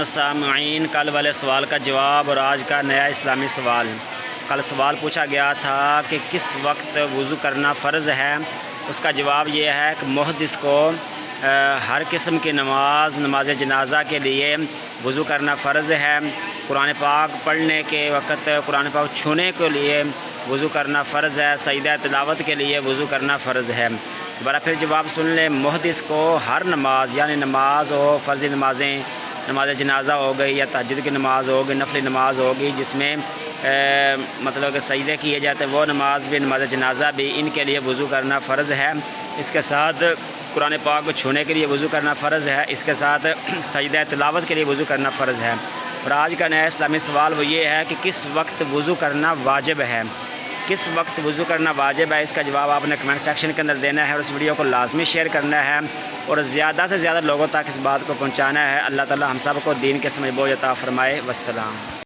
سامعین، کل والے سوال کا جواب اور آج کا نیا اسلامی سوال۔ کل سوال پوچھا گیا تھا کہ کس وقت وضو کرنا فرض ہے۔ اس کا جواب یہ ہے کہ محدث کو ہر قسم کی نماز جنازہ کے لیے وضو کرنا فرض ہے۔ قرآن پاک پڑھنے کے وقت قرآن پاک چھونے کے لیے وضو کرنا فرض ہے۔ سجدہ تلاوت کے لیے وضو کرنا فرض ہے۔ دوبارہ پھر جواب سن لیں۔ محدث کو ہر نماز یعنی نماز ہو، فرضی نمازیں، نماز جنازہ ہو گئی یا تہجد کی نماز ہوگی، نفلی نماز ہوگی جس میں مطلب کہ سجدے کیے جاتے ہیں، وہ نماز بھی، نماز جنازہ بھی، ان کے لیے وضو کرنا فرض ہے۔ اس کے ساتھ قرآن پاک کو چھونے کے لیے وضو کرنا فرض ہے۔ اس کے ساتھ سجدہ تلاوت کے لیے وضو کرنا فرض ہے۔ اور آج کا نیا اسلامی سوال وہ یہ ہے کہ کس وقت وضو کرنا واجب ہے۔ کس وقت وضو کرنا واجب ہے، اس کا جواب آپ نے کمنٹ سیکشن کے اندر دینا ہے اور اس ویڈیو کو لازمی شیئر کرنا ہے اور زیادہ سے زیادہ لوگوں تک اس بات کو پہنچانا ہے۔ اللہ تعالی ہم سب کو دین کے سمجھ بوجھ عطا فرمائے۔ والسلام۔